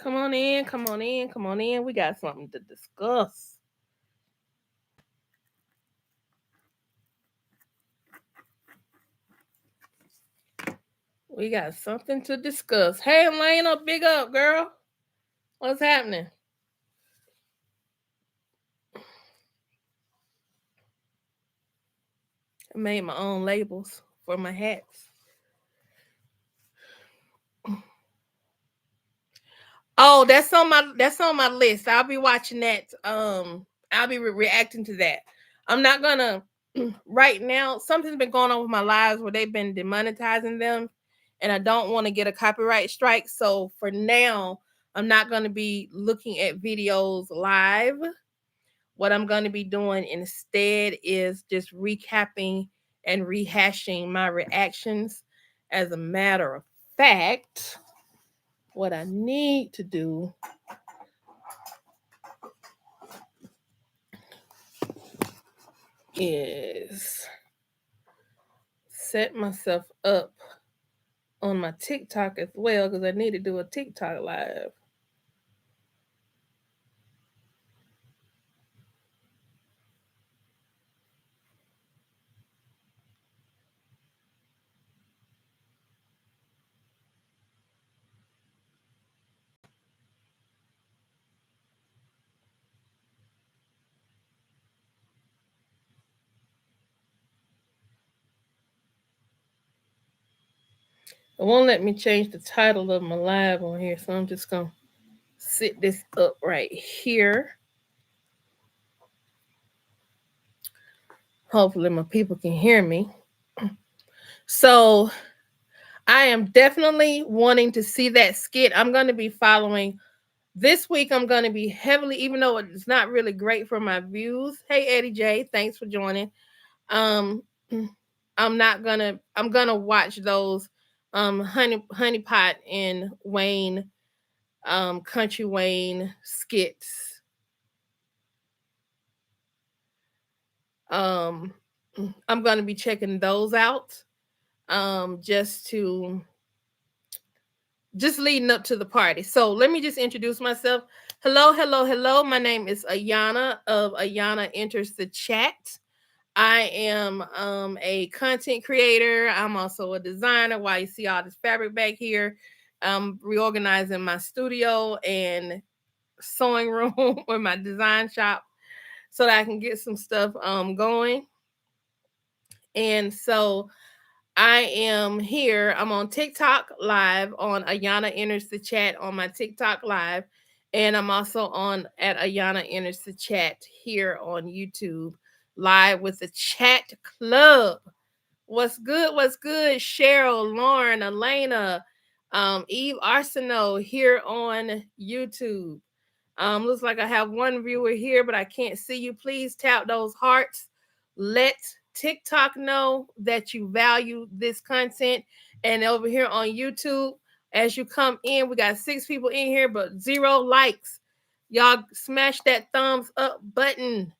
Come on in, come on in, come on in. We got something to discuss. We got something to discuss. Hey, Elena, big up, girl. What's happening? I made my own labels for my hats. Oh, that's on my list. I'll be watching that. I'll be reacting to that. I'm not gonna right now. Something's been going on with my lives where they've been demonetizing them, and I don't want to get a copyright strike. So for now, I'm not gonna be looking at videos live. What I'm gonna be doing instead is just recapping and rehashing my reactions. As a matter of fact, what I need to do is set myself up on my TikTok as well because I need to do a TikTok live. It won't let me change the title of my live on here, so I'm just gonna sit this up right here. Hopefully, my people can hear me. So, I am definitely wanting to see that skit. I'm going to be following this week. I'm going to be heavily, even though it's not really great for my views. Hey, Eddie J, thanks for joining. Um, I'm gonna watch those Honeypot and Wayne Country Wayne skits. Um I'm gonna be checking those out. Just to just leading up to the party. So let me just introduce myself. Hello, hello, hello. My name is Ayana of Ayana Enters the Chat. I am a content creator. I'm also a designer. Why you see all this fabric back here? I'm reorganizing my studio and sewing room or my design shop so that I can get some stuff going. And so I am here. I'm on TikTok live on Ayana Enters the Chat on my TikTok live. And I'm also on at Ayana Enters the Chat here on YouTube live with the chat club. What's good? What's good? Cheryl, Lauren, Elena, Eve Arsenault here on YouTube. Looks like I have one viewer here, but I can't see you. Please tap those hearts. Let TikTok know that you value this content. And over here on YouTube, as you come in, we got 6 people in here, but 0 likes. Y'all smash that thumbs up button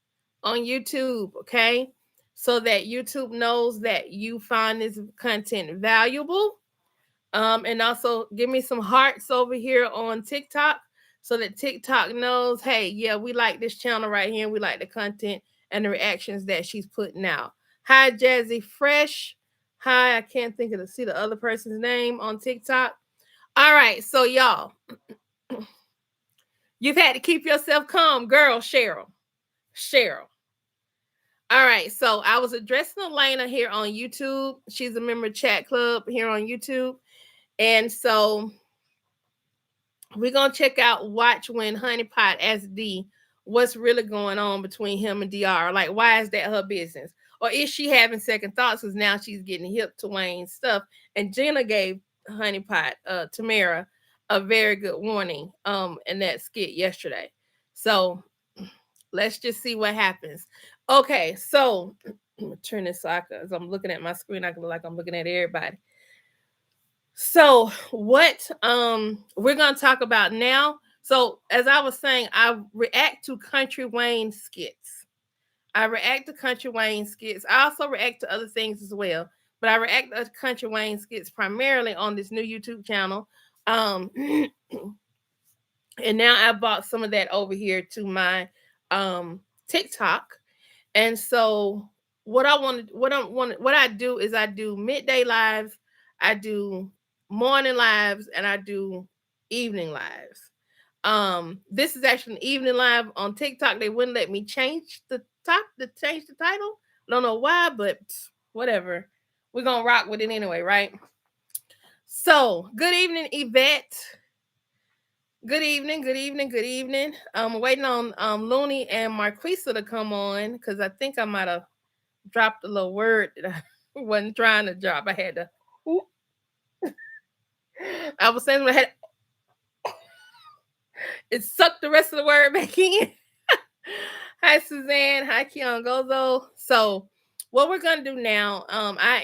on YouTube, okay? So that YouTube knows that you find this content valuable. And also give me some hearts over here on TikTok so that TikTok knows, hey, yeah, we like this channel right here. And we like the content and the reactions that she's putting out. Hi, Jazzy Fresh. Hi, I can't think of see the other person's name on TikTok. All right, so y'all, you've had to keep yourself calm, girl, Cheryl. Cheryl. All right, so I was addressing Elena here on YouTube. She's a member of Chat Club here on YouTube. And so we're gonna check out Watch When Honeypot SD. What's really going on between him and DR? Like, why is that her business? Or is she having second thoughts because now she's getting hip to Wayne's stuff? And Gina gave Honeypot, Tamara, a very good warning in that skit yesterday. So let's just see what happens. Okay, so I'm gonna turn this so as I'm looking at my screen, I can look like I'm looking at everybody. So what we're gonna talk about now. So as I was saying, I react to Country Wayne skits. I react to Country Wayne skits. I also react to other things as well, but I react to Country Wayne skits primarily on this new YouTube channel. And now I bought some of that over here to my TikTok. And so what I do is I do midday lives, I do morning lives, and I do evening lives. This is actually an evening live on TikTok. They wouldn't let me change the title. I don't know why, but whatever. We're gonna rock with it anyway, right? So, good evening, Yvette. Good evening, good evening, good evening. I'm waiting on Looney and Marquisa to come on because I think I might have dropped a little word that I wasn't trying to drop. I had to. Ooh, I was saying I had it sucked the rest of the word back in. Hi Suzanne. Hi Keon Gozo. So what we're gonna do now, I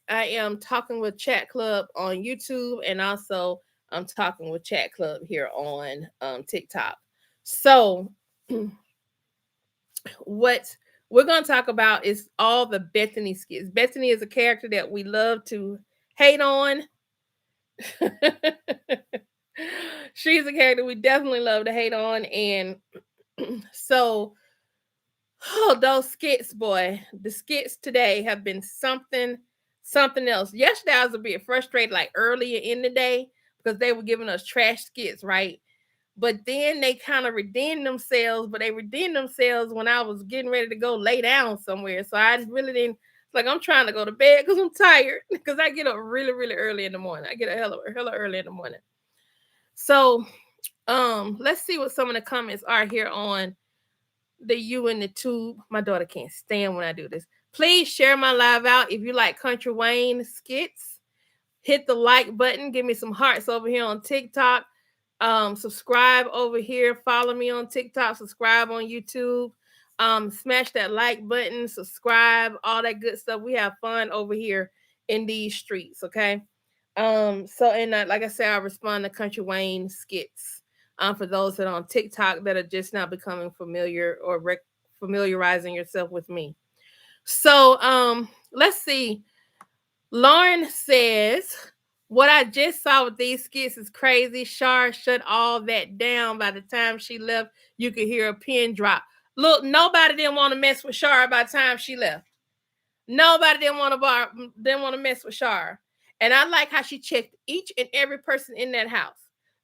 am talking with Chat Club on YouTube, and also I'm talking with Chat Club here on TikTok. So what we're gonna talk about is all the Bethany skits. Bethany is a character that we love to hate on. She's a character we definitely love to hate on, and so oh, those skits, boy. The skits today have been something else. Yesterday I was a bit frustrated, like earlier in the day, because they were giving us trash skits, right? But then they kind of redeemed themselves, but they redeemed themselves when I was getting ready to go lay down somewhere. So I really didn't. It's like I'm trying to go to bed because I'm tired. Because I get up really, really early in the morning. I get a hella early in the morning. So let's see what some of the comments are here on the you in the tube. My daughter can't stand when I do this. Please share my live out if you like Country Wayne skits. Hit the like button. Give me some hearts over here on TikTok. Subscribe over here. Follow me on TikTok. Subscribe on YouTube. Smash that like button. Subscribe. All that good stuff. We have fun over here in these streets. Okay. So and like I said, I respond to Country Wayne skits. For those that are on TikTok that are just now becoming familiar or familiarizing yourself with me. So let's see. Lauren says, what I just saw with these skits is crazy. Shar shut all that down. By the time she left, you could hear a pin drop. Look, nobody didn't want to mess with Shar by the time she left. Nobody didn't want to mess with Shar. And I like how she checked each and every person in that house.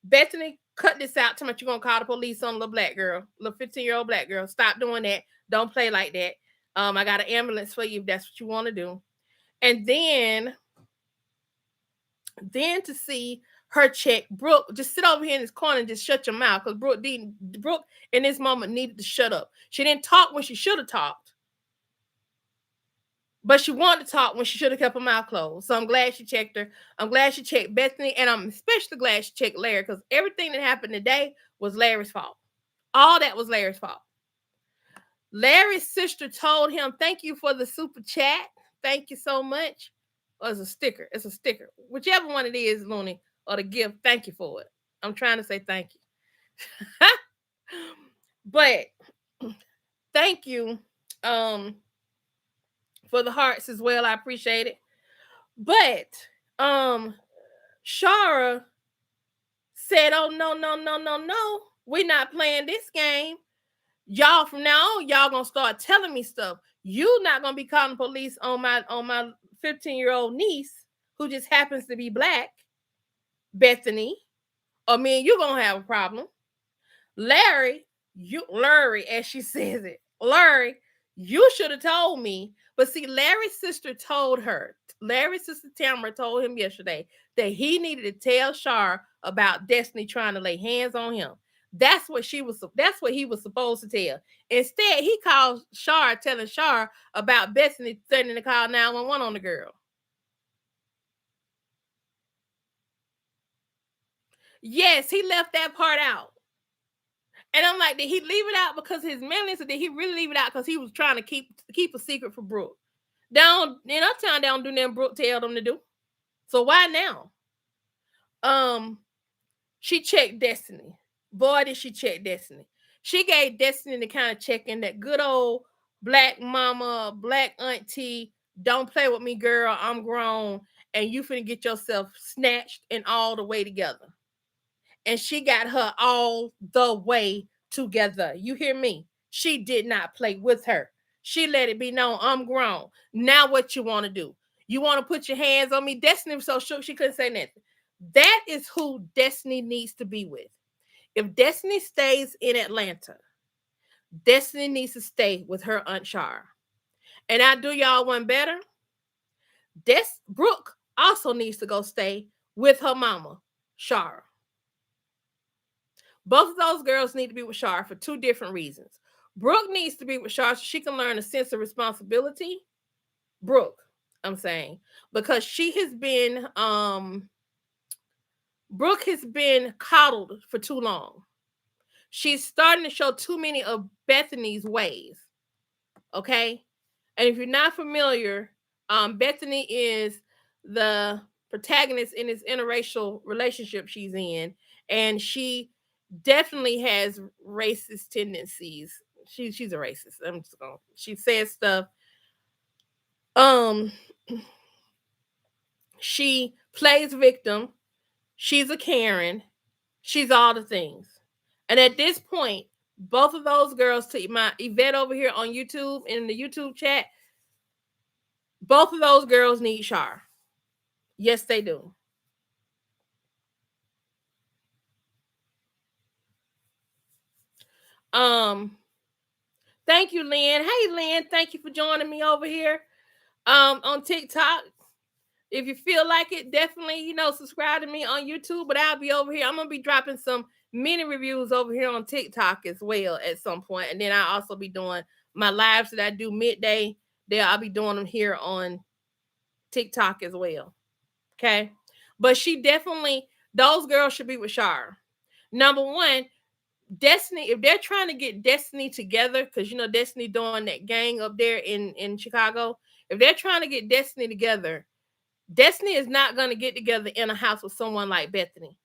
Bethany, cut this out. Too much you're gonna call the police on a little black girl, little 15-year-old black girl. Stop doing that. Don't play like that. I got an ambulance for you if that's what you want to do. And then to see her check Brooke, just sit over here in this corner and just shut your mouth because Brooke in this moment needed to shut up. She didn't talk when she should have talked, but she wanted to talk when she should have kept her mouth closed. So I'm glad she checked her. I'm glad she checked Bethany, and I'm especially glad she checked Larry because everything that happened today was Larry's fault. All that was Larry's fault. Larry's sister told him, "Thank you for the super chat. Thank you so much." Or it's a sticker. It's a sticker. Whichever one it is, Looney, or the gift, thank you for it. I'm trying to say thank you. But thank you for the hearts as well. I appreciate it. But Shara said, "Oh no, no, no, no, no. We're not playing this game. Y'all from now on, y'all gonna start telling me stuff. You not gonna be calling police on my 15-year-old niece who just happens to be black, Bethany, or me and you gonna have a problem. Larry, as she says it, Larry, you should have told me." But see, Larry's sister told her. Larry's sister Tamara told him yesterday that he needed to tell Shar about Destiny trying to lay hands on him. That's what he was supposed to tell. Instead, he called Shar, telling Shar about Bethany threatening to call 911 on the girl. Yes, he left that part out. And I'm like, did he leave it out because his manliness, or did he really leave it out because he was trying to keep a secret for Brooke? Down in Uptown, they don't do nothing Brooke tell them to do. So why now? She checked Destiny. Boy, did she check Destiny. She gave Destiny the kind of checking that good old black mama, black auntie, don't play with me, girl. I'm grown, and you finna get yourself snatched and all the way together. and she got her all the way together. You hear me? She did not play with her. She let it be known, I'm grown. Now what you want to do? You want to put your hands on me? Destiny was so shook she couldn't say nothing. That is who Destiny needs to be with. If Destiny stays in Atlanta, Destiny needs to stay with her Aunt Shar. And I do y'all one better. Brooke also needs to go stay with her mama, Shara. Both of those girls need to be with Shara for two different reasons. Brooke needs to be with Shara so she can learn a sense of responsibility. Brooke, I'm saying, because she has been Brooke has been coddled for too long. She's starting to show too many of Bethany's ways. Okay? And if you're not familiar, Bethany is the protagonist in this interracial relationship she's in, and she definitely has racist tendencies. She's a racist. I'm just going. She says stuff. Um, she plays victim. She's a Karen. She's all the things. And at this point, both of those girls, to my Yvette over here on YouTube in the YouTube chat, both of those girls need Shar. Yes, they do. Um, Thank you, Lynn. Hey, Lynn, thank you for joining me over here. On TikTok. If you feel like it, definitely, subscribe to me on YouTube. But I'll be over here. I'm gonna be dropping some mini reviews over here on TikTok as well at some point. And then I'll also be doing my lives that I do midday. There, I'll be doing them here on TikTok as well. Okay. But she definitely, those girls should be with Shar. Number one, Destiny, if they're trying to get Destiny together, because Destiny doing that gang up there in Chicago, if they're trying to get Destiny together, Destiny is not going to get together in a house with someone like Bethany.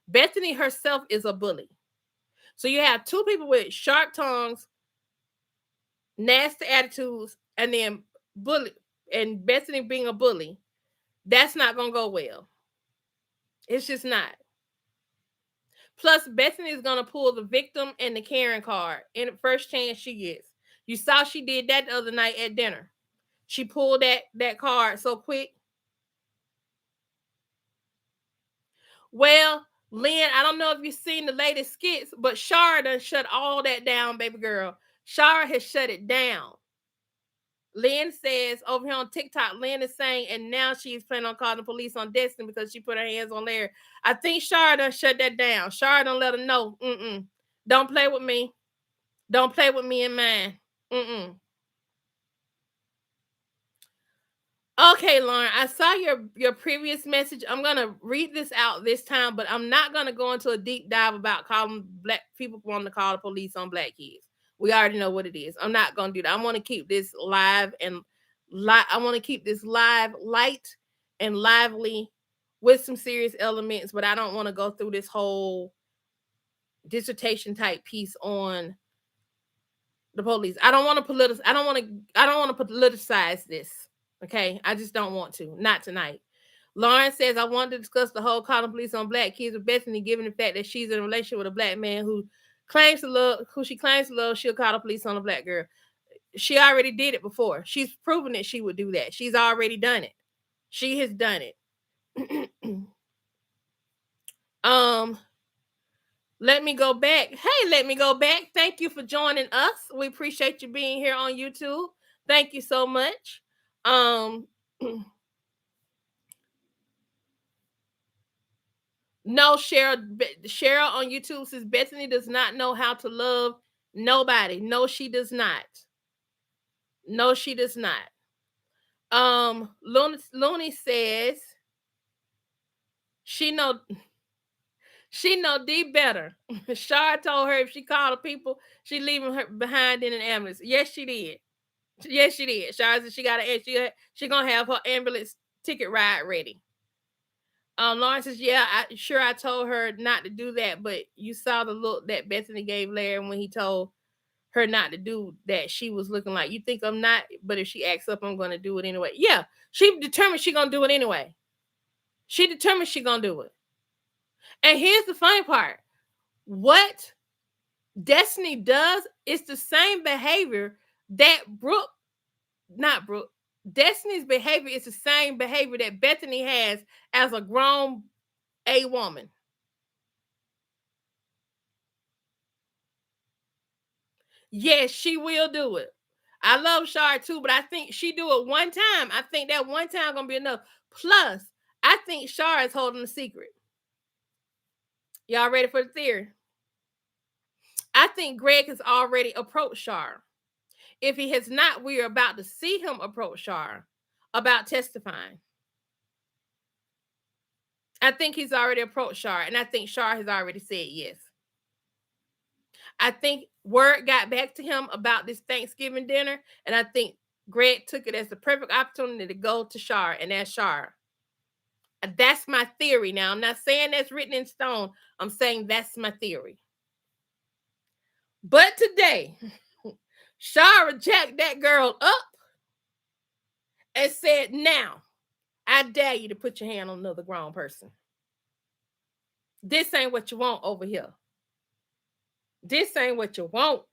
Bethany herself is a bully. So you have two people with sharp tongues, nasty attitudes, and then bully, and Bethany being a bully. That's not going to go well. It's just not. Plus, Bethany is going to pull the victim and the Karen card in the first chance she gets. You saw she did that the other night at dinner. She pulled that card so quick. Well, Lynn, I don't know if you've seen the latest skits, but Shara done shut all that down, baby girl. Shara has shut it down. Lynn says over here on TikTok, Lynn is saying, and now she's planning on calling the police on Destiny because she put her hands on Larry. I think Shara done shut that down. Shara done let her know, don't play with me. Don't play with me and mine. Okay, Lauren, I saw your previous message. I'm gonna read this out this time, but I'm not gonna go into a deep dive about calling black people wanting to call the police on black kids. We already know what it is. I'm not gonna do that. I want to keep this live and I want to keep this live, light and lively with some serious elements, but I don't want to go through this whole dissertation type piece on the police. I don't want to politicize this. Okay, I just don't want to. Not tonight. Lauren says, I want to discuss the whole calling police on black kids with Bethany, given the fact that she's in a relationship with a black man who she claims to love, she'll call the police on a black girl. She already did it before. She's proven that she would do that. She's already done it. She has done it. Let me go back. Hey, let me go back. Thank you for joining us. We appreciate you being here on YouTube. Thank you so much. No, Cheryl on YouTube says Bethany does not know how to love nobody. No, she does not. No, she does not. Looney says she know D better. Shar told her if she called the people, she leaving her behind in an ambulance. Yes, she did. Yes, she did. Shar said she got she gonna have her ambulance ticket ride ready. Lauren says, yeah, I told her not to do that, but you saw the look that Bethany gave Larry when he told her not to do that. She was looking like, you think I'm not, but if she acts up, I'm gonna do it anyway. Yeah, she determined she gonna do it anyway. She determined she gonna do it. And here's the funny part. What Destiny does is the same behavior that not Brooke, Destiny's behavior is the same behavior that Bethany has as a grown A woman. Yes, she will do it. I love Shar too, but I think she do it one time. I think that one time gonna be enough. Plus, I think Shar is holding a secret. Y'all ready for the theory? I think Greg has already approached Shar. If he has not, we are about to see him approach Shar about testifying. I think he's already approached Shar, and I think Shar has already said yes. I think word got back to him about this Thanksgiving dinner, and I think Greg took it as the perfect opportunity to go to Shar and ask Shar. That's my theory. Now, I'm not saying that's written in stone. I'm saying that's my theory. But today, Shara jacked that girl up and said, now, I dare you to put your hand on another grown person. This ain't what you want over here. This ain't what you want.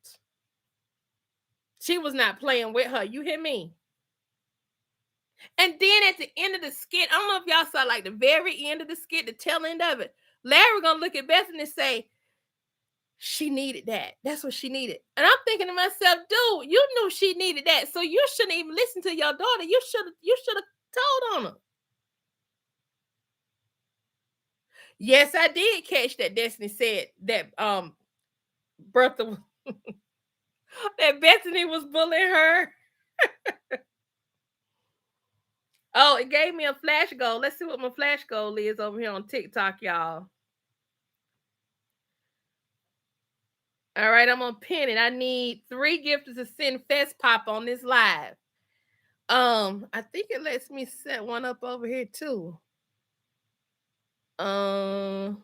She was not playing with her. You hear me? And then at the end of the skit, I don't know if y'all saw like the very end of the skit, the tail end of it. Larry gonna look at Bethany and say, she needed that. That's what she needed. And I'm thinking to myself, dude, you knew she needed that. So you shouldn't even listen to your daughter. You should have told on her. Yes, I did catch that Destiny said that Bertha that Bethany was bullying her. Oh, it gave me a flash goal. Let's see what my flash goal is over here on TikTok, y'all. All right, I'm gonna pin it. I need 3 gifters to send Fest Pop on this live. I think it lets me set one up over here too. Oh,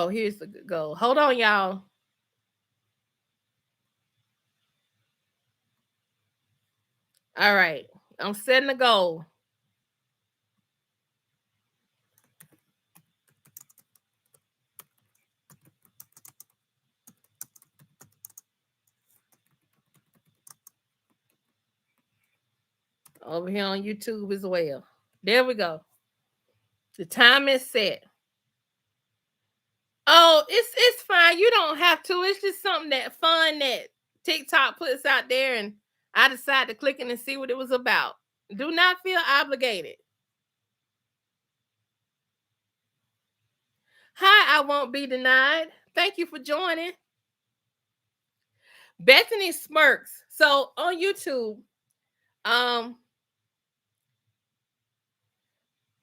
here's the goal. Hold on, y'all. All right, I'm setting a goal. Over here on YouTube as well. There we go. The time is set. Oh, it's fine. You don't have to. It's just something that fun that TikTok puts out there, and I decided to click in and see what it was about. Do not feel obligated. Hi, I won't be denied. Thank you for joining. Bethany smirks. So on YouTube, um,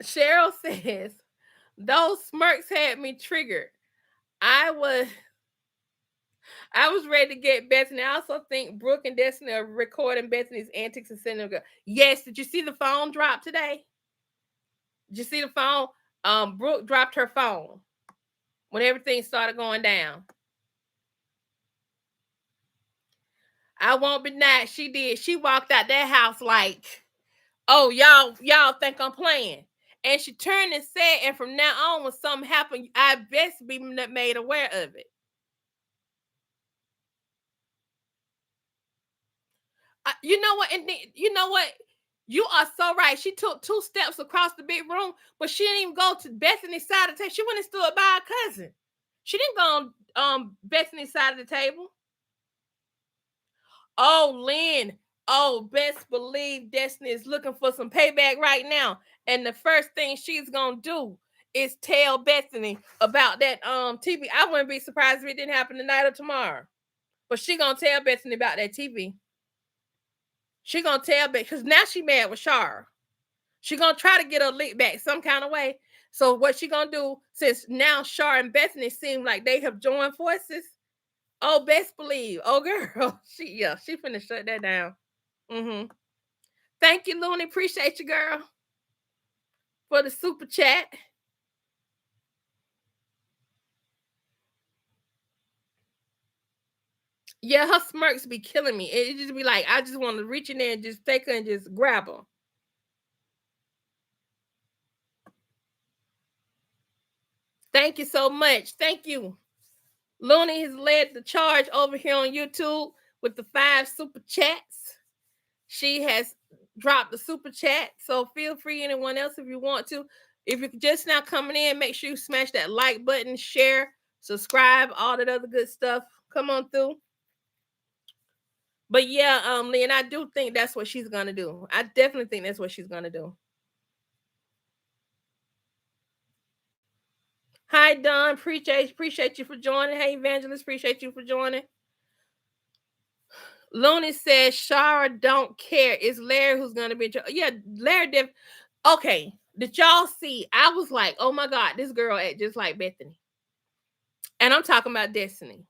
Cheryl says those smirks had me triggered. I was I was ready to get Bethany. I also think Brooke and Destiny are recording Bethany's antics and sending them. Yes, did you see the phone drop today? Did you see the phone? Brooke dropped her phone when everything started going down. I won't be denied. She did. She walked out that house like, oh, y'all think I'm playing. And she turned and said, and from now on, when something happened, I best be made aware of it. You know what? And you know what? You are so right. She took 2 steps across the big room, but she didn't even go to Bethany's side of the table. She went and stood by her cousin. She didn't go on Bethany's side of the table. Oh, Lynn. Oh, best believe Destiny is looking for some payback right now. And the first thing she's gonna do is tell Bethany about that TV. I wouldn't be surprised if it didn't happen tonight or tomorrow. But she gonna tell Bethany about that TV. She gonna tell Bethany because now she mad with Shara. She gonna try to get her lick back some kind of way. So what she gonna do, since now Shar and Bethany seem like they have joined forces? Oh, best believe. Oh, girl, she finna shut that down. Mm-hmm. Thank you, Looney. Appreciate you, girl, for the super chat. Yeah, her smirks be killing me. It just be like I just want to reach in there and just take her and just grab her. Thank you so much. Thank you. Looney has led the charge over here on YouTube with the 5 super chats. She has dropped the super chat. So feel free, anyone else, if you want to. If you're just now coming in, make sure you smash that like button, share, subscribe, all that other good stuff. Come on through. But yeah, Leon, I do think that's what she's gonna do. I definitely think that's what she's gonna do. Hi, Don. Appreciate you for joining. Hey, Evangelist. Appreciate you for joining. Looney says Shara don't care. It's Larry who's gonna be in trouble. Yeah, Larry did. Okay, did y'all see? I was like, oh my god, this girl act just like Bethany. And I'm talking about Destiny.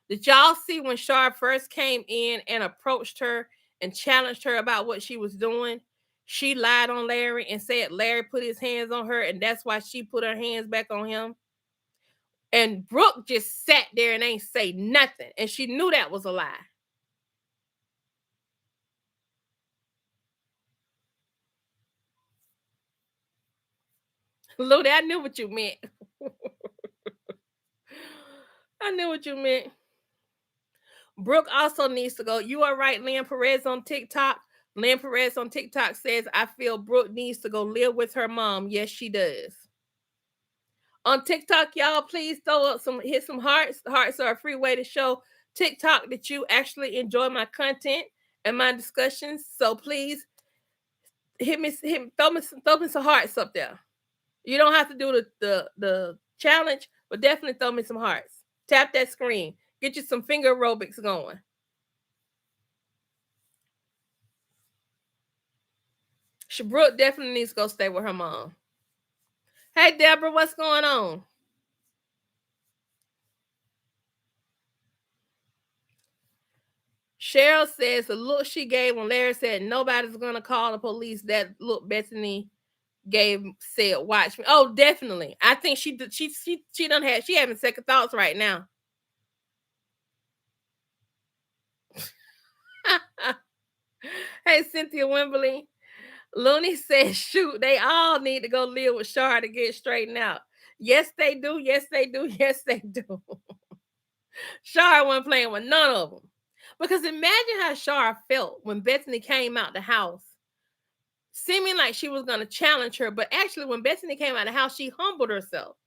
Did y'all see when Shara first came in and approached her and challenged her about what she was doing? She lied on Larry and said Larry put his hands on her, and that's why she put her hands back on him. And Brooke just sat there and ain't say nothing. And she knew that was a lie. Ludi, I knew what you meant. I knew what you meant. Brooke also needs to go. You are right, Lynn Perez on TikTok. Lynn Perez on TikTok says, I feel Brooke needs to go live with her mom. Yes, she does. On TikTok, y'all, please hit some hearts. Hearts are a free way to show TikTok that you actually enjoy my content and my discussions. So please throw me some hearts up there. You don't have to do the challenge, but definitely throw me some hearts. Tap that screen. Get you some finger aerobics going. Brooke definitely needs to go stay with her mom. Hey, Deborah, what's going on? Cheryl says the look she gave when Larry said nobody's gonna call the police. That look Bethany said, "Watch me." Oh, definitely. I think she having second thoughts right now. Hey, Cynthia Wimberly. Looney says, shoot, they all need to go live with Shar to get straightened out. Yes, they do. Yes, they do. Yes, they do. Shar wasn't playing with none of them. Because imagine how Shar felt when Bethany came out the house, seeming like she was going to challenge her. But actually, when Bethany came out the house, she humbled herself.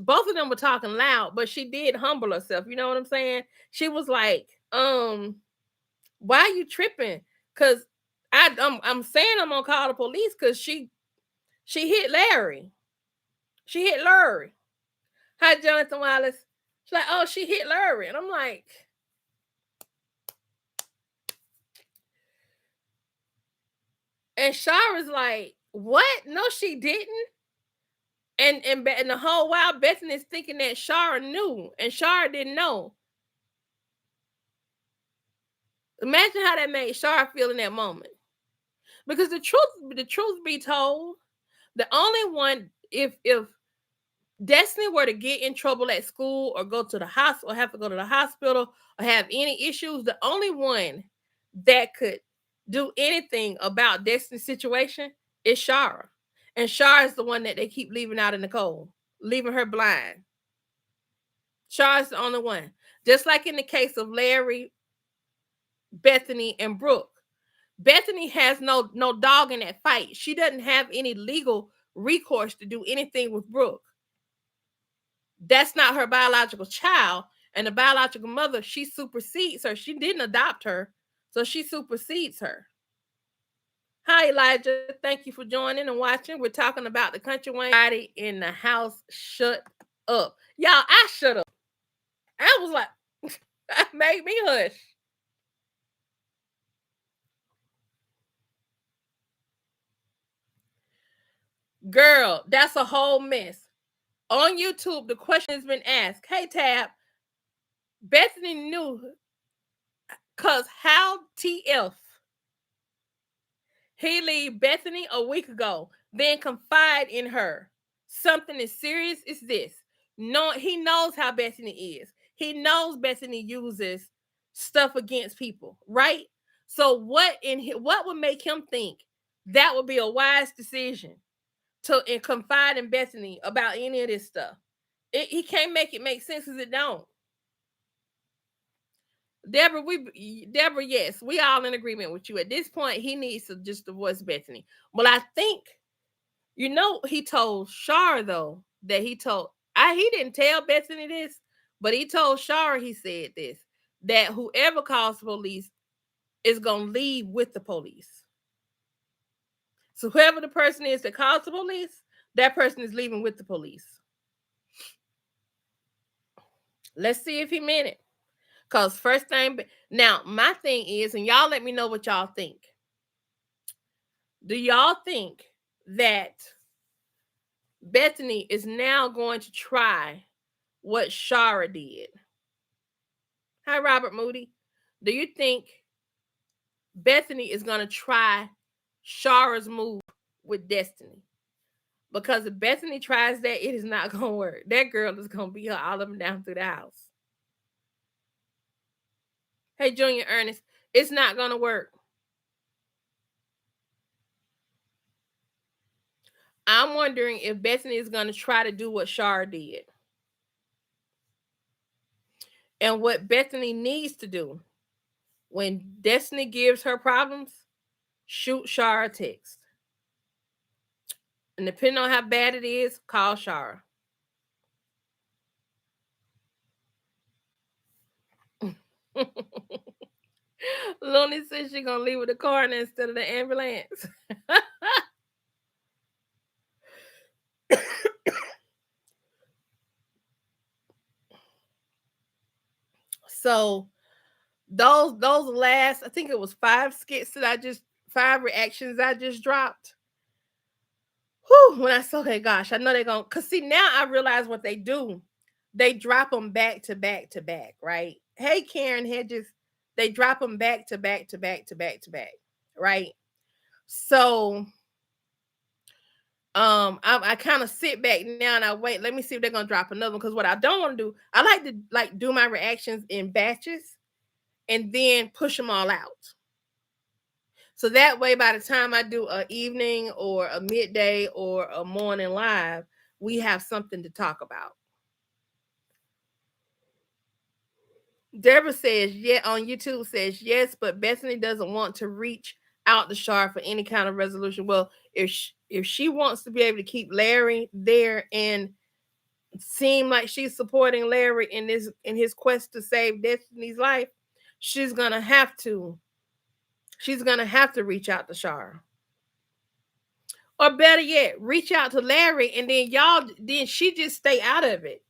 Both of them were talking loud, but she did humble herself. You know what I'm saying? She was like, why are you tripping? Because I'm saying I'm gonna call the police because she hit Larry. She hit Larry. Hi, Jonathan Wallace. She's like, oh, she hit Larry. And I'm like, and Shara's like, what? No, she didn't. And the whole while Bethany's thinking that Shara knew, and Shara didn't know. Imagine how that made Shara feel in that moment. Because the truth be told, the only one, if Destiny were to get in trouble at school or go to the hospital, or have to go to the hospital, or have any issues, the only one that could do anything about Destiny's situation is Shara. And Shara is the one that they keep leaving out in the cold, leaving her blind. Shara's the only one. Just like in the case of Larry, Bethany, and Brooke. Bethany has no dog in that fight. She doesn't have any legal recourse to do anything with Brooke. That's not her biological child, and the biological mother, she supersedes her. She didn't adopt her, so she supersedes her. Hi, Elijah. Thank you for joining and watching. We're talking about the country Wayne. Everybody in the house, shut up. Y'all, I shut up. I was like, that made me hush. Girl, that's a whole mess. On YouTube, the question has been asked. Hey, Tab, Bethany knew, because how TF he leave Bethany a week ago, then confide in her. Something as serious as this. No, he knows how Bethany is. He knows Bethany uses stuff against people, right? So what would make him think that would be a wise decision to confide in Bethany about any of this stuff? He can't make it make sense because it don't. Deborah, yes, we all in agreement with you. At this point, he needs to just divorce Bethany. Well, I think he told Shar though that he didn't tell Bethany this, but he told Shar he said this that whoever calls the police is gonna leave with the police. So whoever the person is that calls the police, that person is leaving with the police. Let's see if he meant it. Cause first thing now, my thing is, and y'all let me know what y'all think. Do y'all think that Bethany is now going to try what Shara did? Hi, Robert Moody. Do you think Bethany is going to try Shara's move with Destiny? Because if Bethany tries that, it is not going to work. That girl is going to be her all up and down through the house. Hey, Junior Ernest, it's not going to work. I'm wondering if Bethany is going to try to do what Shara did. And what Bethany needs to do when Destiny gives her problems, shoot Shara a text. And depending on how bad it is, call Shara. Looney says she's gonna leave with the coroner instead of the ambulance. So those last, I think it was 5 reactions I just dropped. Whew, when I saw that, gosh, I know they're gonna, cause see now I realize what they do. They drop them back to back to back, right? Hey, Karen Hedges, they drop them back to back to back to back to back, right? So I kind of sit back now and I wait. Let me see if they're gonna drop another one. Because what I don't want to do, I like to do my reactions in batches and then push them all out. So that way, by the time I do a evening or a midday or a morning live, we have something to talk about. Deborah says, yeah, on YouTube says yes, but Bethany doesn't want to reach out to Shar for any kind of resolution. Well, if she wants to be able to keep Larry there and seem like she's supporting Larry in his quest to save Destiny's life, she's gonna have to reach out to Shar. Or better yet, reach out to Larry and then she just stay out of it.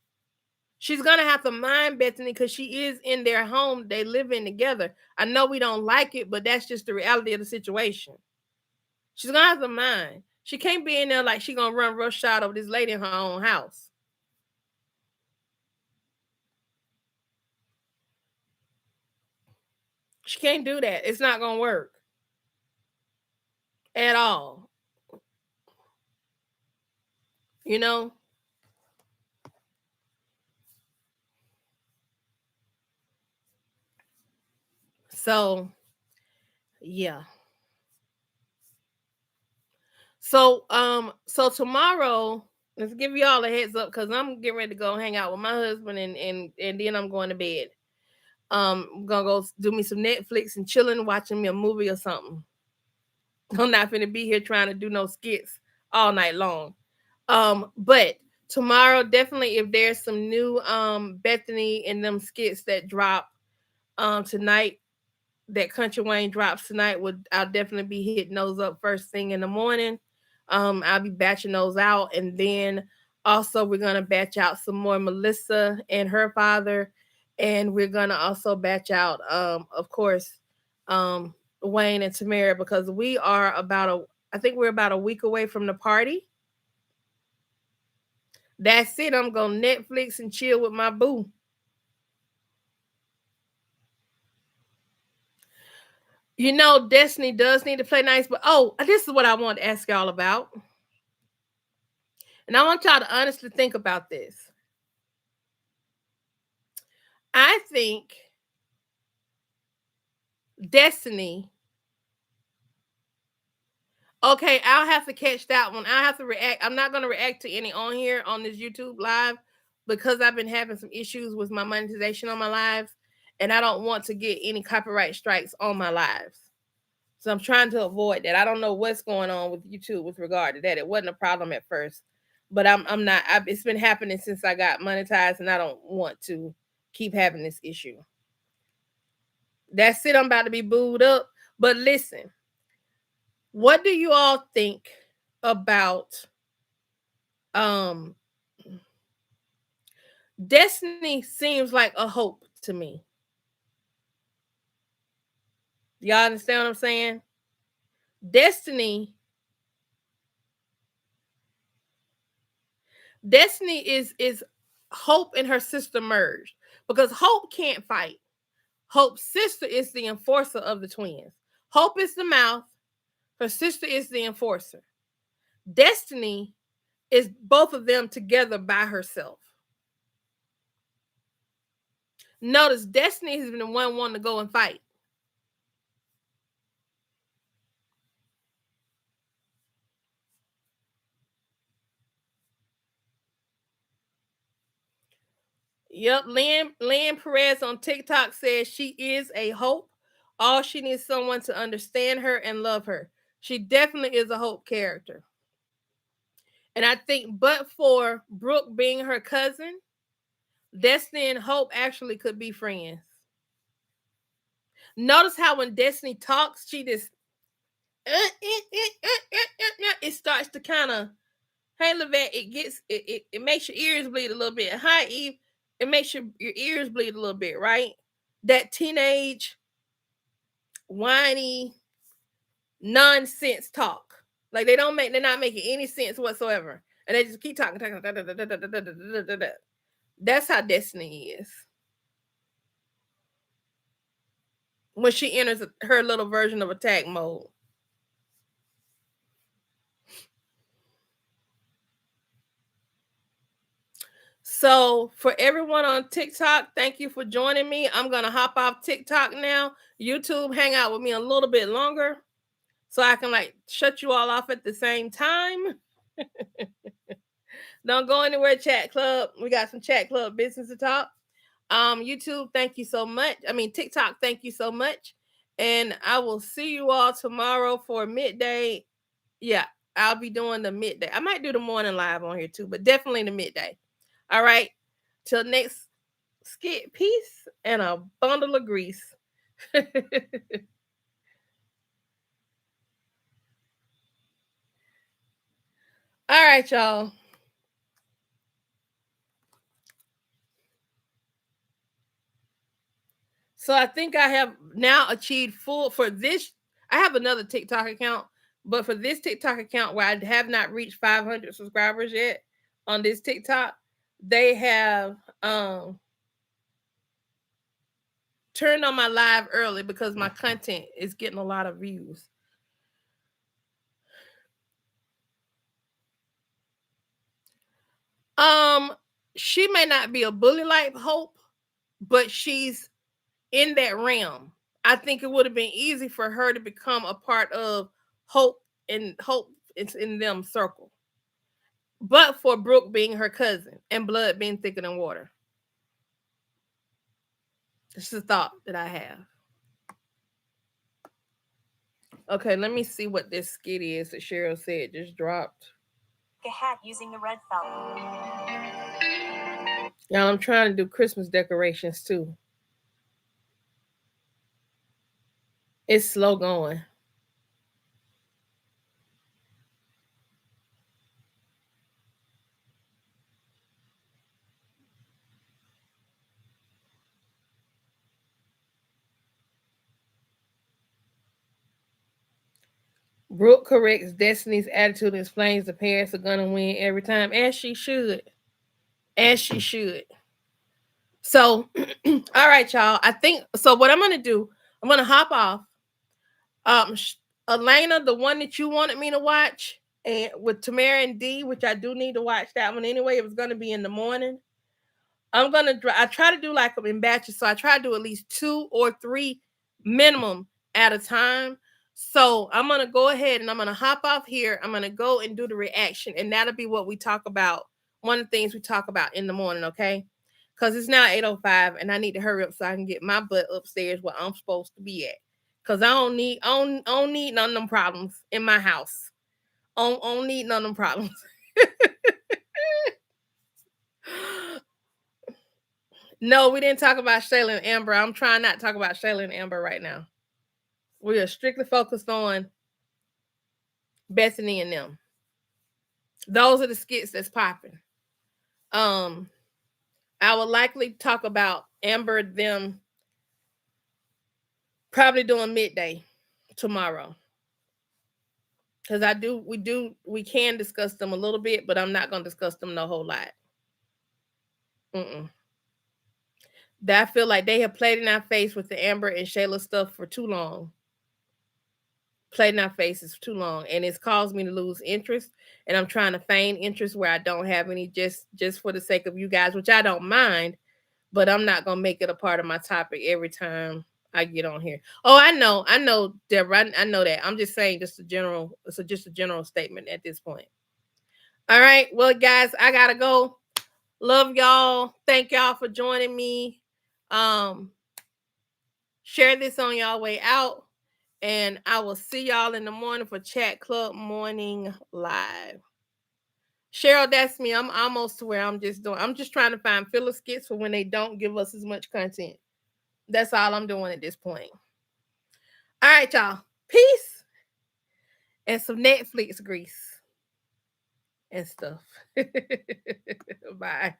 She's gonna have to mind Bethany because she is in their home. They live in together. I know we don't like it, but that's just the reality of the situation. She's gonna have to mind. She can't be in there like she gonna run rush shot over this lady in her own house. She can't do that. It's not gonna work at all. You know? So yeah. So tomorrow, let's give y'all a heads up because I'm getting ready to go hang out with my husband and then I'm going to bed. I'm gonna go do me some Netflix and chilling, watching me a movie or something. I'm not gonna be here trying to do no skits all night long. But tomorrow, definitely, if there's some new Bethany and them skits that drop tonight, that Country Wayne drops tonight, I'll definitely be hitting those up first thing in the morning. I'll be batching those out, and then also we're gonna batch out some more Melissa and her father, and we're gonna also batch out, of course, um, Wayne and Tamara because I think we're about a week away from the party. That's it. I'm gonna Netflix and chill with my boo. Destiny does need to play nice, but this is what I want to ask y'all about. And I want y'all to honestly think about this. I think Destiny. Okay, I'll have to catch that one. I'll have to react. I'm not going to react to any on here on this YouTube live. because I've been having some issues with my monetization on my lives, and I don't want to get any copyright strikes on my lives. So I'm trying to avoid that. I don't know what's going on with YouTube with regard to that. It wasn't a problem at first, but I'm not. It's been happening since I got monetized, and I don't want to keep having this issue. That's it. I'm about to be booed up. But listen, what do you all think about um Destiny? Seems like a hope to me. Y'all understand what I'm saying? Destiny Destiny is Hope and her sister merged, because Hope can't fight. Hope's sister is the enforcer of the twins. Hope is the mouth, her sister is the enforcer. Destiny is both of them together by herself. Notice Destiny has been the one wanting to go and fight. Yep, Lynn Perez on TikTok says she is a hope. All she needs someone to understand her and love her. She definitely is a hope character. And I think, but for Brooke being her cousin, Destiny and Hope actually could be friends. Notice how when Destiny talks, she just it starts to kind of, hey Levette, it makes your ears bleed a little bit. Hi Eve, it makes your ears bleed a little bit, right? That teenage whiny nonsense talk. Like they're not making any sense whatsoever. And they just keep talking. That's how Destiny is when she enters her little version of attack mode. So for everyone on TikTok, thank you for joining me. I'm gonna hop off TikTok now. YouTube, hang out with me a little bit longer so I can like shut you all off at the same time. Don't go anywhere, chat club. We got some chat club business to talk. YouTube, thank you so much. I mean TikTok, thank you so much. And I will see you all tomorrow for midday. Yeah, I'll be doing the midday. I might do the morning live on here too, but definitely the midday. All right. Till next skit, peace and a bundle of grease. All right, y'all. So I think I have now achieved full for this. I have another TikTok account, but for this TikTok account where I have not reached 500 subscribers yet on this TikTok, they have turned on my live early because my content is getting a lot of views. Um, she may not be a bully like Hope, but she's in that realm. I think it would have been easy for her to become a part of Hope it's in them circle. But for Brooke being her cousin and blood being thicker than water. It's a thought that I have. Okay, let me see what this skit is that Cheryl said just dropped. A hat using the red felt. Y'all, I'm trying to do Christmas decorations too. It's slow going. Brooke corrects Destiny's attitude and explains the parents are gonna win every time, as she should. As she should. So, all right, y'all. I think so. What I'm gonna do, I'm gonna hop off. Um, Elena, the one that you wanted me to watch, and with Tamara and D, which I do need to watch that one anyway. It was gonna be in the morning. I try to do like them in batches, so I try to do at least 2 or 3 minimum at a time. So I'm gonna go ahead and I'm gonna hop off here. I'm gonna go and do the reaction, and that'll be what we talk about one of the things we talk about in the morning, okay? Because it's now 8:05 and I need to hurry up so I can get my butt upstairs where I'm supposed to be at. Because I don't need none of them problems in my house. I don't need none of them problems. No, we didn't talk about Shayla and Amber. I'm trying not to talk about Shayla and Amber right now. We are strictly focused on Bethany and them. Those are the skits that's popping. Um, I would likely talk about Amber them probably doing midday tomorrow. Because we can discuss them a little bit, but I'm not gonna discuss them the whole lot. Mm-mm. That I feel like they have played in our face with the Amber and Shayla stuff for too long. Played in our faces for too long, and it's caused me to lose interest. And I'm trying to feign interest where I don't have any, just for the sake of you guys, which I don't mind. But I'm not gonna make it a part of my topic every time I get on here. Oh, I know, Deborah. I know that. I'm just saying, just a general. It's just a general statement at this point. All right, well, guys, I gotta go. Love y'all. Thank y'all for joining me. Um, share this on y'all way out, and I will see y'all in the morning for Chat Club Morning Live. Cheryl, that's me. I'm almost to where I'm just trying to find filler skits for when they don't give us as much content. That's all I'm doing at this point. All right, y'all. Peace and some Netflix grease and stuff. Bye.